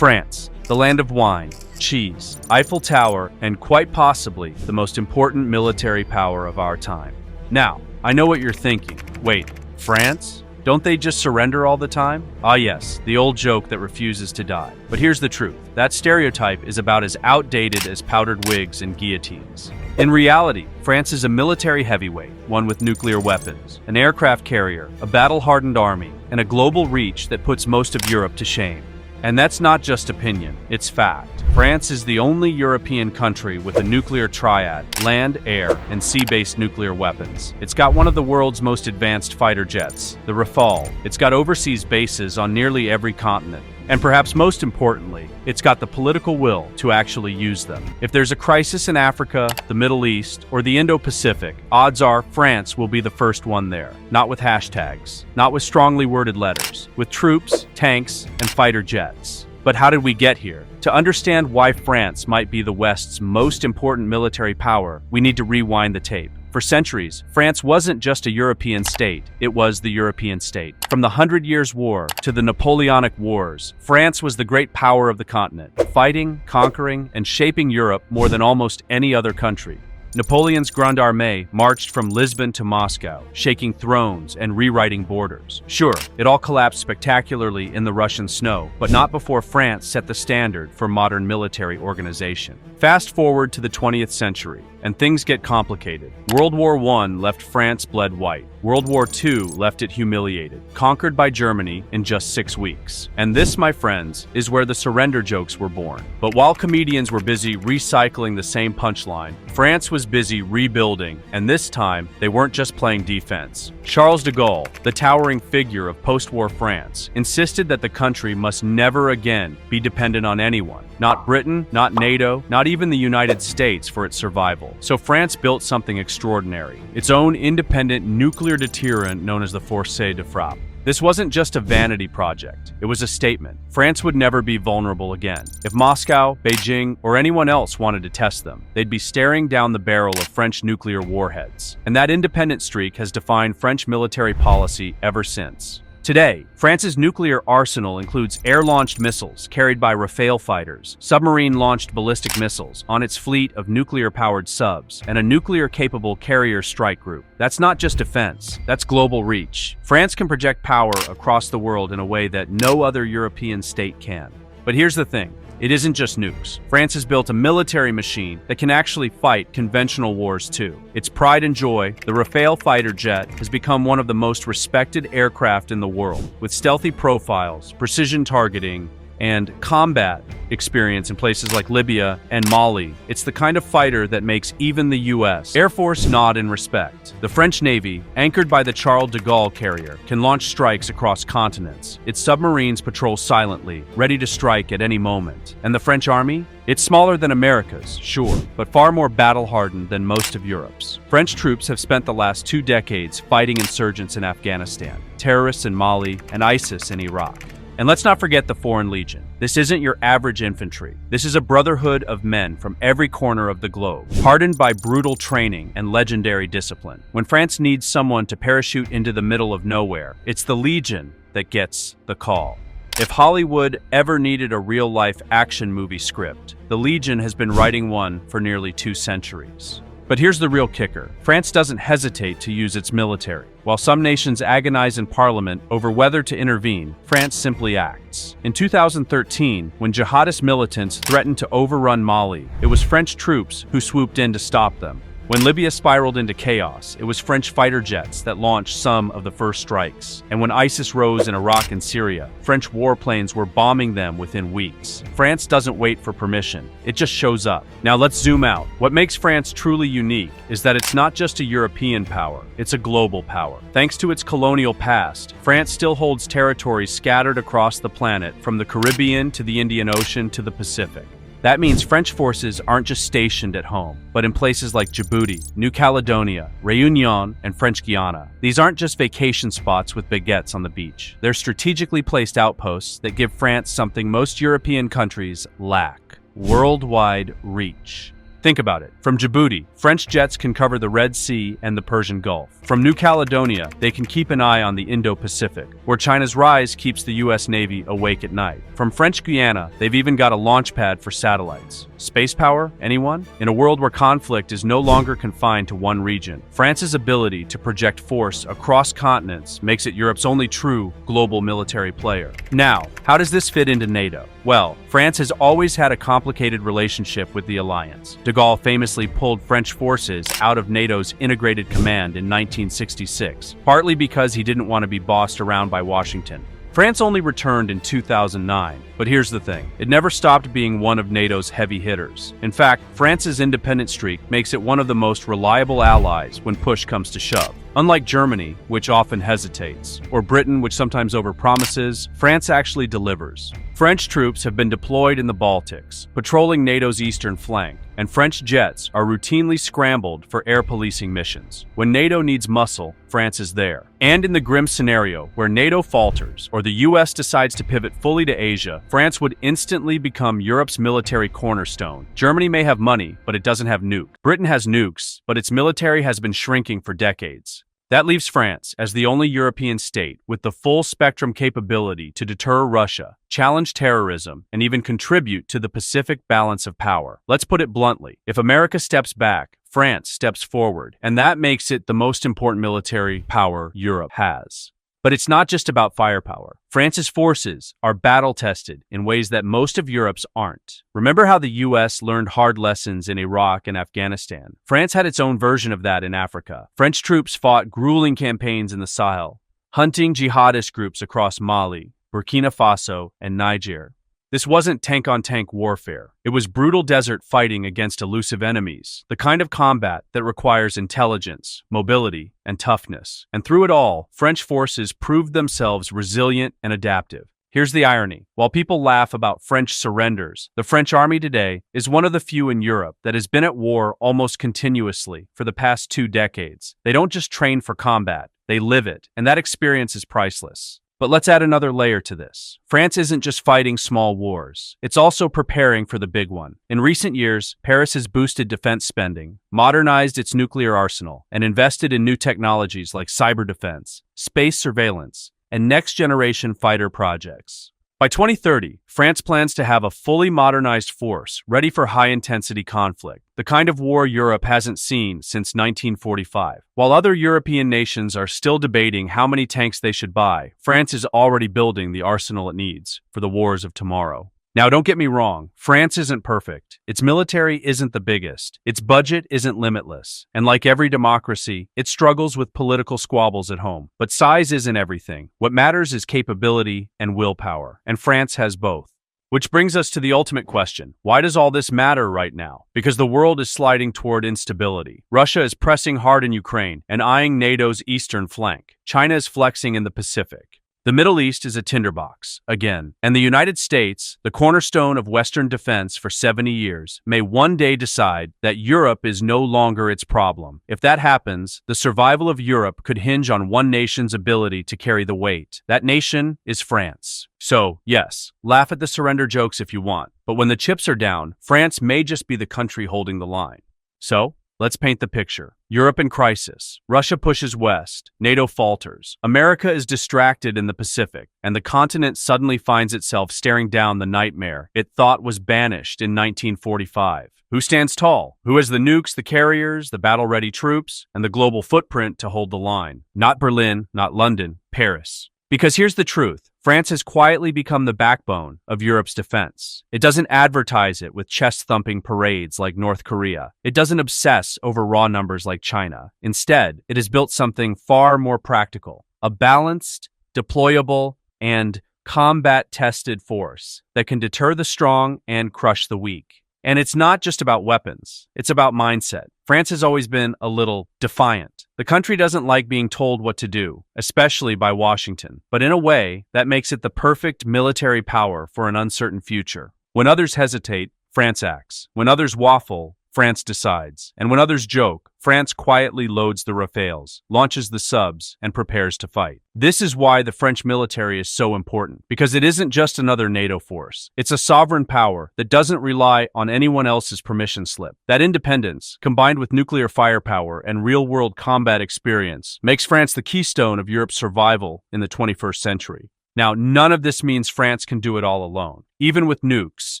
France, the land of wine, cheese, Eiffel Tower, and quite possibly the most important military power of our time. Now, I know what you're thinking. Wait, France? Don't they just surrender all the time? Ah yes, the old joke that refuses to die. But here's the truth. That stereotype is about as outdated as powdered wigs and guillotines. In reality, France is a military heavyweight, one with nuclear weapons, an aircraft carrier, a battle-hardened army, and a global reach that puts most of Europe to shame. And that's not just opinion, it's fact. France is the only European country with a nuclear triad, land, air, and sea-based nuclear weapons. It's got one of the world's most advanced fighter jets, the Rafale. It's got overseas bases on nearly every continent. And perhaps most importantly, it's got the political will to actually use them. If there's a crisis in Africa, the Middle East, or the Indo-Pacific, odds are France will be the first one there. Not with hashtags, not with strongly worded letters, with troops, tanks, and fighter jets. But how did we get here? To understand why France might be the West's most important military power, we need to rewind the tape. For centuries, France wasn't just a European state, it was the European state. From the 100 Years' War to the Napoleonic Wars, France was the great power of the continent, fighting, conquering, and shaping Europe more than almost any other country. Napoleon's Grande Armée marched from Lisbon to Moscow, shaking thrones and rewriting borders. Sure, it all collapsed spectacularly in the Russian snow, but not before France set the standard for modern military organization. Fast forward to the 20th century, and things get complicated. World War I left France bled white. World War II left it humiliated, conquered by Germany in just 6 weeks. And this, my friends, is where the surrender jokes were born. But while comedians were busy recycling the same punchline, France was busy rebuilding, and this time, they weren't just playing defense. Charles de Gaulle, the towering figure of post-war France, insisted that the country must never again be dependent on anyone. Not Britain, not NATO, not even the United States for its survival. So France built something extraordinary, its own independent nuclear deterrent known as the Force de Frappe. This wasn't just a vanity project, it was a statement. France would never be vulnerable again. If Moscow, Beijing, or anyone else wanted to test them, they'd be staring down the barrel of French nuclear warheads. And that independent streak has defined French military policy ever since. Today, France's nuclear arsenal includes air-launched missiles carried by Rafale fighters, submarine-launched ballistic missiles on its fleet of nuclear-powered subs, and a nuclear-capable carrier strike group. That's not just defense, that's global reach. France can project power across the world in a way that no other European state can. But here's the thing. It isn't just nukes. France has built a military machine that can actually fight conventional wars too. Its pride and joy, the Rafale fighter jet, has become one of the most respected aircraft in the world, with stealthy profiles, precision targeting, and combat experience in places like Libya and Mali. It's the kind of fighter that makes even the US Air Force nod in respect. The French Navy, anchored by the Charles de Gaulle carrier, can launch strikes across continents. Its submarines patrol silently, ready to strike at any moment. And the French Army? It's smaller than America's, sure, but far more battle-hardened than most of Europe's. French troops have spent the last 2 decades fighting insurgents in Afghanistan, terrorists in Mali, and ISIS in Iraq. And let's not forget the Foreign Legion. This isn't your average infantry. This is a brotherhood of men from every corner of the globe, hardened by brutal training and legendary discipline. When France needs someone to parachute into the middle of nowhere, it's the Legion that gets the call. If Hollywood ever needed a real-life action movie script, the Legion has been writing one for nearly 2 centuries. But here's the real kicker. France doesn't hesitate to use its military. While some nations agonize in parliament over whether to intervene, France simply acts. In 2013, when jihadist militants threatened to overrun Mali, it was French troops who swooped in to stop them. When Libya spiraled into chaos, it was French fighter jets that launched some of the first strikes. And when ISIS rose in Iraq and Syria, French warplanes were bombing them within weeks. France doesn't wait for permission, it just shows up. Now let's zoom out. What makes France truly unique is that it's not just a European power, it's a global power. Thanks to its colonial past, France still holds territories scattered across the planet, from the Caribbean to the Indian Ocean to the Pacific. That means French forces aren't just stationed at home, but in places like Djibouti, New Caledonia, Réunion, and French Guiana. These aren't just vacation spots with baguettes on the beach. They're strategically placed outposts that give France something most European countries lack: worldwide reach. Think about it. From Djibouti, French jets can cover the Red Sea and the Persian Gulf. From New Caledonia, they can keep an eye on the Indo-Pacific, where China's rise keeps the U.S. Navy awake at night. From French Guiana, they've even got a launch pad for satellites. Space power? Anyone? In a world where conflict is no longer confined to one region, France's ability to project force across continents makes it Europe's only true global military player. Now, how does this fit into NATO? Well, France has always had a complicated relationship with the alliance. De Gaulle famously pulled French forces out of NATO's integrated command in 1966, partly because he didn't want to be bossed around by Washington. France only returned in 2009, but here's the thing. It never stopped being one of NATO's heavy hitters. In fact, France's independent streak makes it one of the most reliable allies when push comes to shove. Unlike Germany, which often hesitates, or Britain, which sometimes overpromises, France actually delivers. French troops have been deployed in the Baltics, patrolling NATO's eastern flank, and French jets are routinely scrambled for air policing missions. When NATO needs muscle, France is there. And in the grim scenario where NATO falters or the US decides to pivot fully to Asia, France would instantly become Europe's military cornerstone. Germany may have money, but it doesn't have nukes. Britain has nukes, but its military has been shrinking for decades. That leaves France as the only European state with the full spectrum capability to deter Russia, challenge terrorism, and even contribute to the Pacific balance of power. Let's put it bluntly. If America steps back, France steps forward, and that makes it the most important military power Europe has. But it's not just about firepower. France's forces are battle-tested in ways that most of Europe's aren't. Remember how the US learned hard lessons in Iraq and Afghanistan? France had its own version of that in Africa. French troops fought grueling campaigns in the Sahel, hunting jihadist groups across Mali, Burkina Faso, and Niger. This wasn't tank-on-tank warfare. It was brutal desert fighting against elusive enemies, the kind of combat that requires intelligence, mobility, and toughness. And through it all, French forces proved themselves resilient and adaptive. Here's the irony. While people laugh about French surrenders, the French army today is one of the few in Europe that has been at war almost continuously for the past 2 decades. They don't just train for combat, they live it, and that experience is priceless. But let's add another layer to this. France isn't just fighting small wars. It's also preparing for the big one. In recent years, Paris has boosted defense spending, modernized its nuclear arsenal, and invested in new technologies like cyber defense, space surveillance, and next-generation fighter projects. By 2030, France plans to have a fully modernized force ready for high-intensity conflict, the kind of war Europe hasn't seen since 1945. While other European nations are still debating how many tanks they should buy, France is already building the arsenal it needs for the wars of tomorrow. Now, don't get me wrong, France isn't perfect. Its military isn't the biggest. Its budget isn't limitless. And like every democracy, it struggles with political squabbles at home. But size isn't everything. What matters is capability and willpower. And France has both. Which brings us to the ultimate question. Why does all this matter right now? Because the world is sliding toward instability. Russia is pressing hard in Ukraine and eyeing NATO's eastern flank. China is flexing in the Pacific. The Middle East is a tinderbox, again, and the United States, the cornerstone of Western defense for 70 years, may one day decide that Europe is no longer its problem. If that happens, the survival of Europe could hinge on one nation's ability to carry the weight. That nation is France. So, yes, laugh at the surrender jokes if you want, but when the chips are down, France may just be the country holding the line. So, let's paint the picture. Europe in crisis. Russia pushes west. NATO falters. America is distracted in the Pacific, and the continent suddenly finds itself staring down the nightmare it thought was banished in 1945. Who stands tall? Who has the nukes, the carriers, the battle-ready troops, and the global footprint to hold the line? Not Berlin, not London, Paris. Because here's the truth. France has quietly become the backbone of Europe's defense. It doesn't advertise it with chest-thumping parades like North Korea. It doesn't obsess over raw numbers like China. Instead, it has built something far more practical, a balanced, deployable, and combat-tested force that can deter the strong and crush the weak. And it's not just about weapons. It's about mindset. France has always been a little defiant. The country doesn't like being told what to do, especially by Washington. But in a way, that makes it the perfect military power for an uncertain future. When others hesitate, France acts. When others waffle, France decides. And when others joke, France quietly loads the Rafales, launches the subs, and prepares to fight. This is why the French military is so important, because it isn't just another NATO force. It's a sovereign power that doesn't rely on anyone else's permission slip. That independence, combined with nuclear firepower and real-world combat experience, makes France the keystone of Europe's survival in the 21st century. Now, none of this means France can do it all alone. Even with nukes,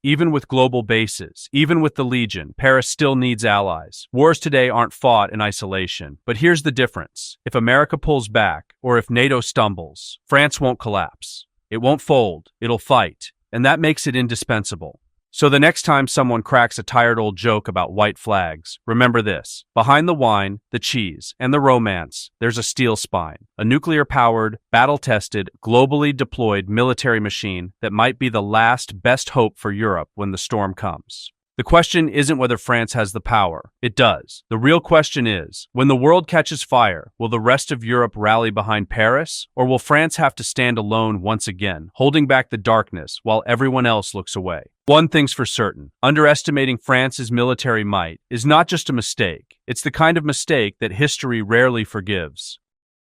even with global bases, even with the Legion, Paris still needs allies. Wars today aren't fought in isolation. But here's the difference. If America pulls back, or if NATO stumbles, France won't collapse. It won't fold. It'll fight. And that makes it indispensable. So the next time someone cracks a tired old joke about white flags, remember this. Behind the wine, the cheese, and the romance, there's a steel spine. A nuclear-powered, battle-tested, globally deployed military machine that might be the last best hope for Europe when the storm comes. The question isn't whether France has the power. It does. The real question is, when the world catches fire, will the rest of Europe rally behind Paris, or will France have to stand alone once again, holding back the darkness while everyone else looks away? One thing's for certain, underestimating France's military might is not just a mistake. It's the kind of mistake that history rarely forgives.